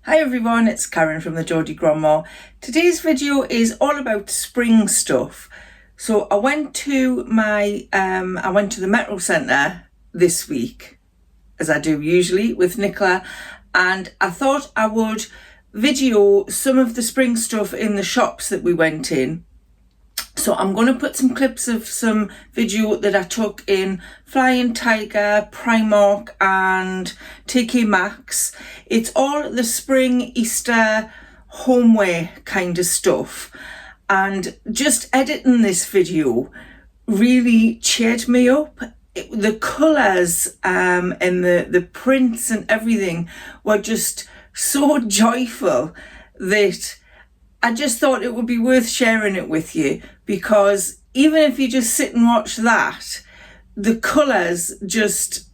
Hi everyone, it's Karen from the Geordie Grandma. Today's video is all about spring stuff. So I went to the MetroCentre this week, as I do usually with Nicola, and I thought I would video some of the spring stuff in the shops that we went in. So I'm going to put some clips of some video that I took in Flying Tiger, Primark and Maxx. It's all the spring, Easter, homeware kind of stuff. And just editing this video really cheered me up. The colours and the prints and everything were just so joyful that I just thought it would be worth sharing it with you, because even if you just sit and watch that, the colours just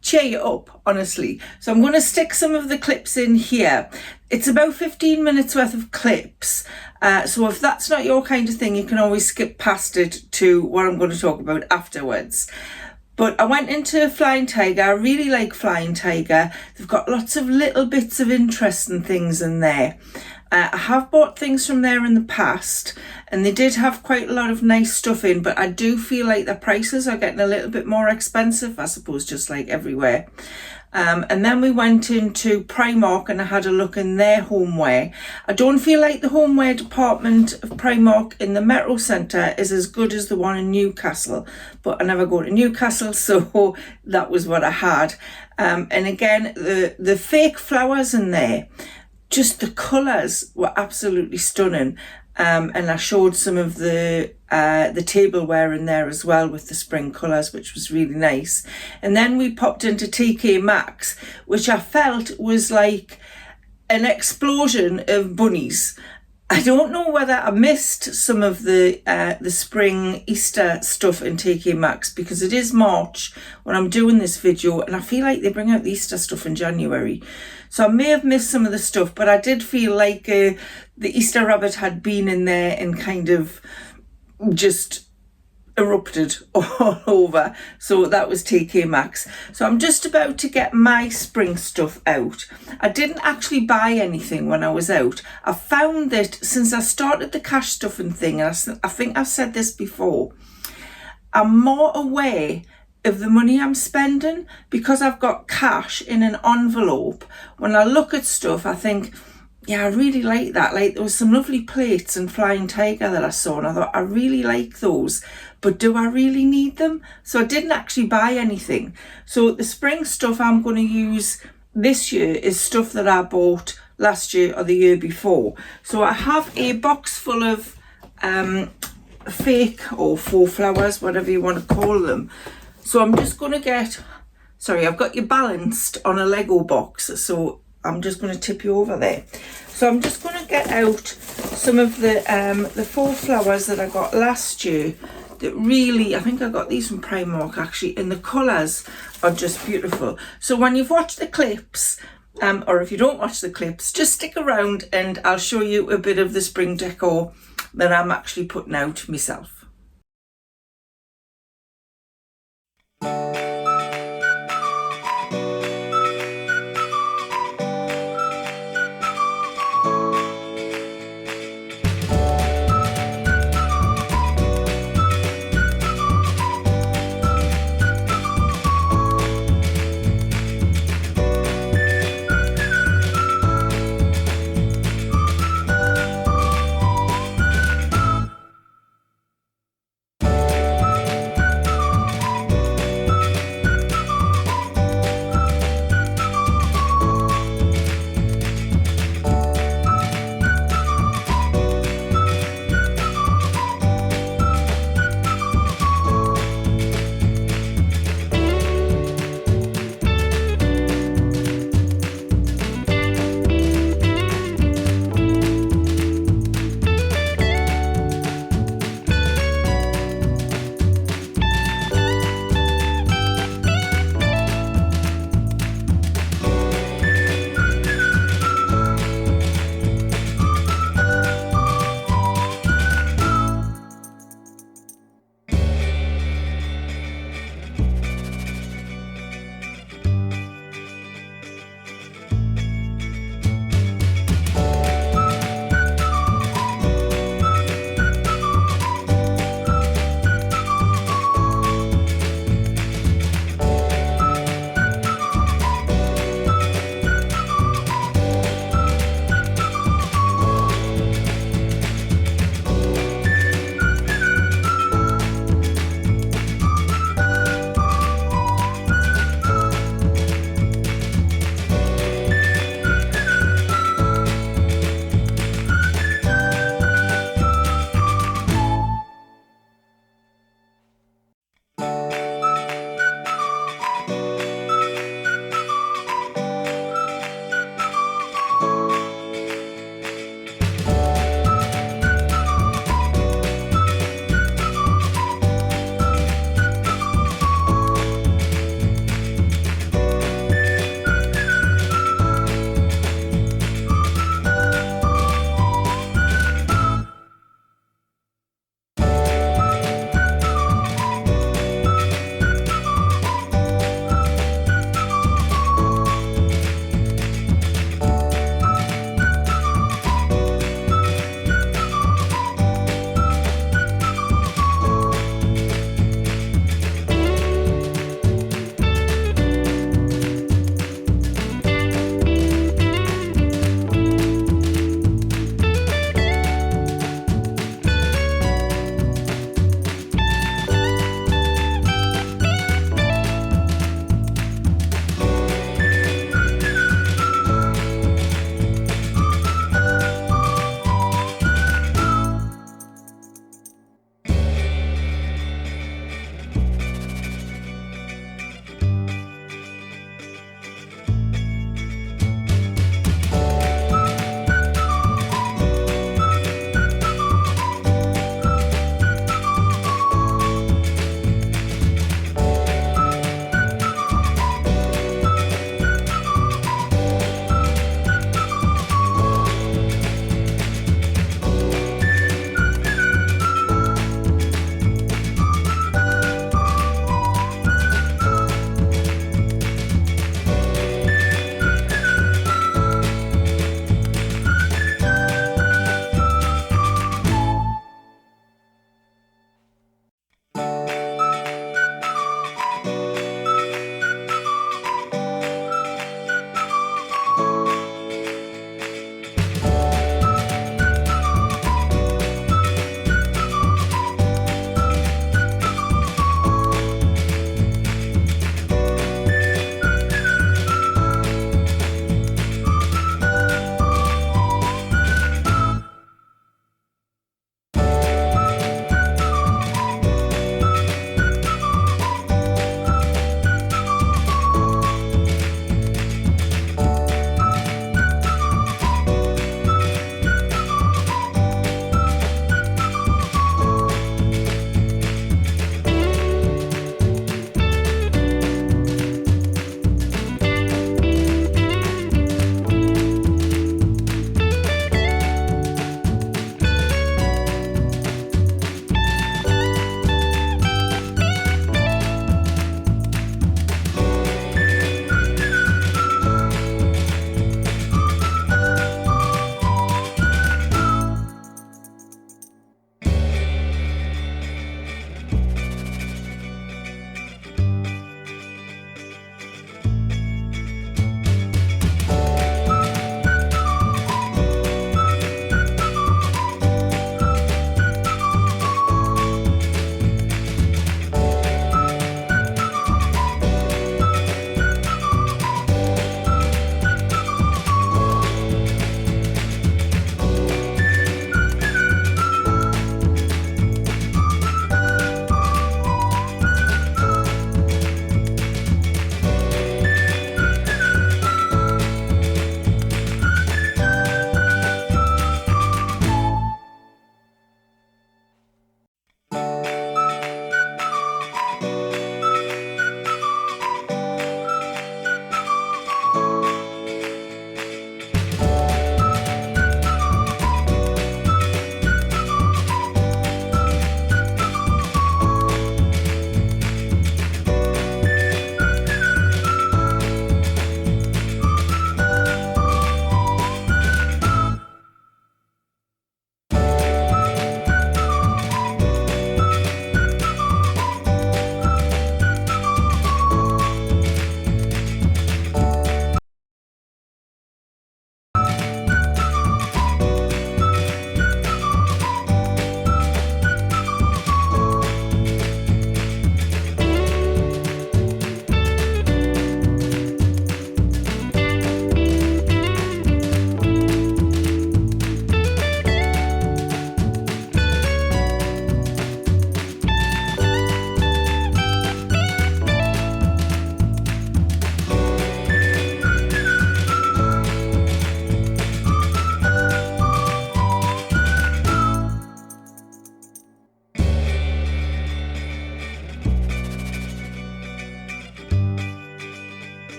cheer you up, honestly. So I'm going to stick some of the clips in here. It's about 15 minutes worth of clips. So if that's not your kind of thing, you can always skip past it to what I'm going to talk about afterwards. But I went into Flying Tiger. I really like Flying Tiger. They've got lots of little bits of interesting things in there. I have bought things from there in the past, and they did have quite a lot of nice stuff in, but I do feel like the prices are getting a little bit more expensive, I suppose, just like everywhere. And then we went into Primark and I had a look in their homeware. I don't feel like the homeware department of Primark in the MetroCentre is as good as the one in Newcastle, but I never go to Newcastle, so that was what I had. And again, the fake flowers in there, just the colours were absolutely stunning. And I showed some of the tableware in there as well with the spring colours, which was really nice. And then we popped into Maxx, which I felt was like an explosion of bunnies. I don't know whether I missed some of the spring Easter stuff in Maxx, because it is March when I'm doing this video, and I feel like they bring out the Easter stuff in January. So I may have missed some of the stuff, but I did feel like the Easter rabbit had been in there and kind of just erupted all over. So that was Maxx. So I'm just about to get my spring stuff out. I didn't actually buy anything when I was out. I found that since I started the cash stuffing thing, and I think I've said this before, I'm more aware of the money I'm spending because I've got cash in an envelope. When I look at stuff, I think, yeah, I really like that. Like, there was some lovely plates in Flying Tiger that I saw, and I thought, I really like those, but do I really need them? So I didn't actually buy anything. So the spring stuff I'm going to use this year is stuff that I bought last year or the year before. So I have a box full of fake or faux flowers, whatever you want to call them. So I'm just going to get, sorry, I've got you balanced on a Lego box, so I'm just going to tip you over there. So I'm just going to get out some of the faux flowers that I got last year that really, I think I got these from Primark actually, and the colours are just beautiful. So when you've watched the clips, or if you don't watch the clips, just stick around and I'll show you a bit of the spring decor that I'm actually putting out myself.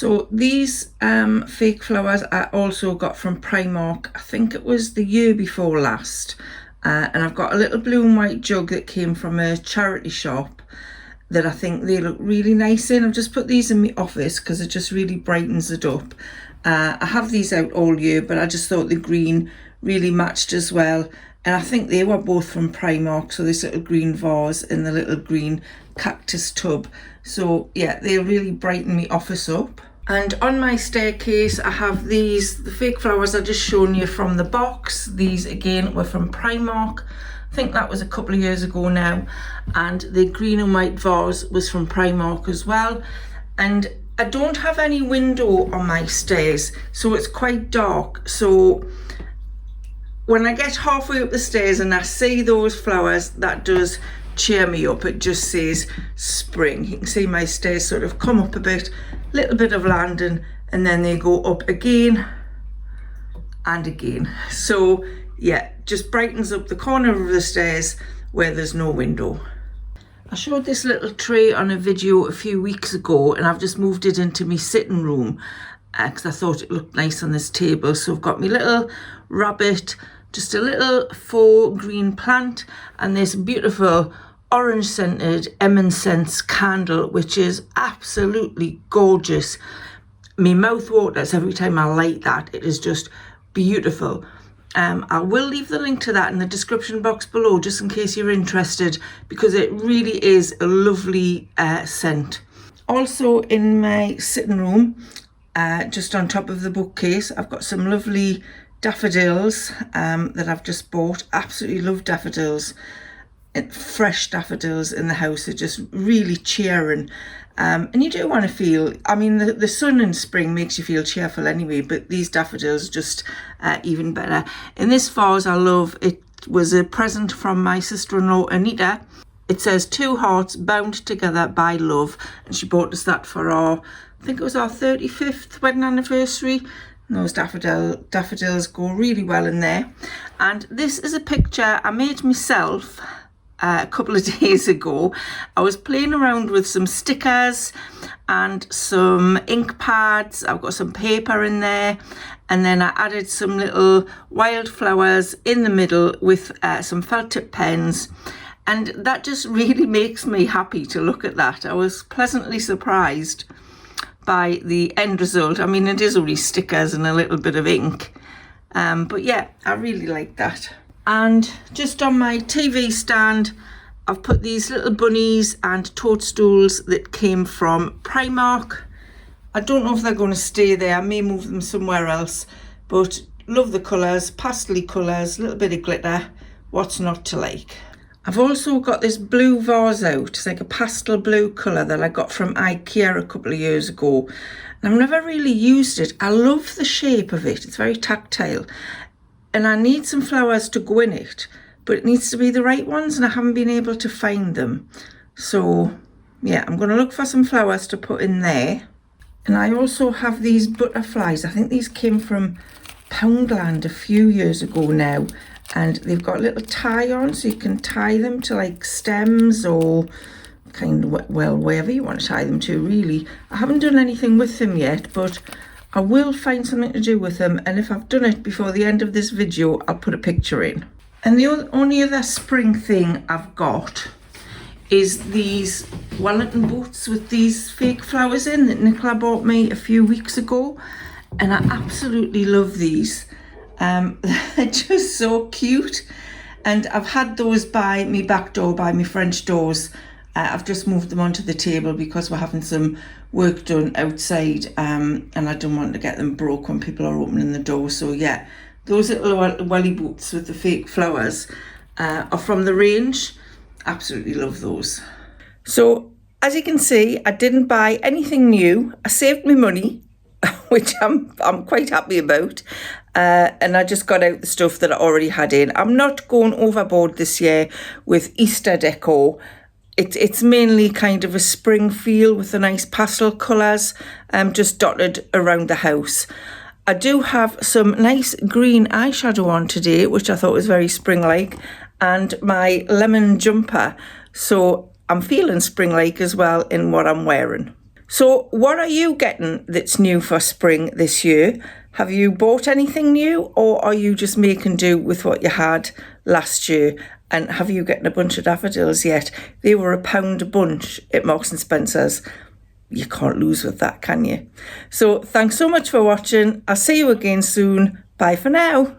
So these fake flowers I also got from Primark. I think it was the year before last. And I've got a little blue and white jug that came from a charity shop that I think they look really nice in. I've just put these in my office because it just really brightens it up. I have these out all year, but I just thought the green really matched as well. And I think they were both from Primark. So this little green vase and the little green cactus tub. So yeah, they really brighten my office up. And on my staircase, I have these, the fake flowers I just shown you from the box. These again were from Primark. I think that was a couple of years ago now. And the green and white vase was from Primark as well. And I don't have any window on my stairs, so it's quite dark. So when I get halfway up the stairs and I see those flowers, that does cheer me up. It just says spring. You can see my stairs sort of come up a bit, little bit of landing, and then they go up again and again. So yeah, just brightens up the corner of the stairs where there's no window. I showed this little tray on a video a few weeks ago, and I've just moved it into my sitting room because I thought it looked nice on this table. So I've got my little rabbit, just a little faux green plant, and this beautiful orange scented M&Sense candle, which is absolutely gorgeous. My mouth waters every time I light that. It is just beautiful. I will leave the link to that in the description box below, just in case you're interested, because it really is a lovely scent. Also in my sitting room, just on top of the bookcase, I've got some lovely daffodils that I've just bought. Absolutely love daffodils. Fresh daffodils in the house are just really cheering. And you do want to feel, I mean, the sun in spring makes you feel cheerful anyway, but these daffodils just even better. In this vase I love, it was a present from my sister-in-law Anita. It says 2 hearts bound together by love, and she bought us that for our, I think it was our 35th wedding anniversary. And those daffodils go really well in there. And this is a picture I made myself a couple of days ago. I was playing around with some stickers and some ink pads. I've got some paper in there, and then I added some little wildflowers in the middle with some felt tip pens, and that just really makes me happy to look at that. I was pleasantly surprised by the end result. I mean, it is only stickers and a little bit of ink, but yeah, I really like that. And just on my TV stand, I've put these little bunnies and toadstools that came from Primark. I don't know if they're going to stay there. I may move them somewhere else, but love the colours, pastel colours, a little bit of glitter. What's not to like? I've also got this blue vase out. It's like a pastel blue colour that I got from IKEA a couple of years ago. And I've never really used it. I love the shape of it. It's very tactile. And I need some flowers to go in it, but it needs to be the right ones, and I haven't been able to find them. So yeah, I'm going to look for some flowers to put in there. And I also have these butterflies. I think these came from Poundland a few years ago now, and they've got a little tie on, so you can tie them to like stems or kind of, well, wherever you want to tie them to really. I haven't done anything with them yet, but I will find something to do with them, and if I've done it before the end of this video, I'll put a picture in. And the only other spring thing I've got is these Wellington boots with these fake flowers in that Nicola bought me a few weeks ago, and I absolutely love these. They're just so cute, and I've had those by my back door, by my French doors. I've just moved them onto the table because we're having some work done outside, and I don't want to get them broke when people are opening the door. So yeah, those little welly boots with the fake flowers are from the range. Absolutely love those. So as you can see, I didn't buy anything new. I saved me money, which I'm quite happy about. And I just got out the stuff that I already had in. I'm not going overboard this year with Easter decor. It's mainly kind of a spring feel with the nice pastel colours just dotted around the house. I do have some nice green eyeshadow on today, which I thought was very spring-like, and my lemon jumper. So I'm feeling spring-like as well in what I'm wearing. So what are you getting that's new for spring this year? Have you bought anything new, or are you just making do with what you had last year? And have you gotten a bunch of daffodils yet? They were £1 a bunch at Marks and Spencer's. You can't lose with that, can you? So thanks so much for watching. I'll see you again soon. Bye for now.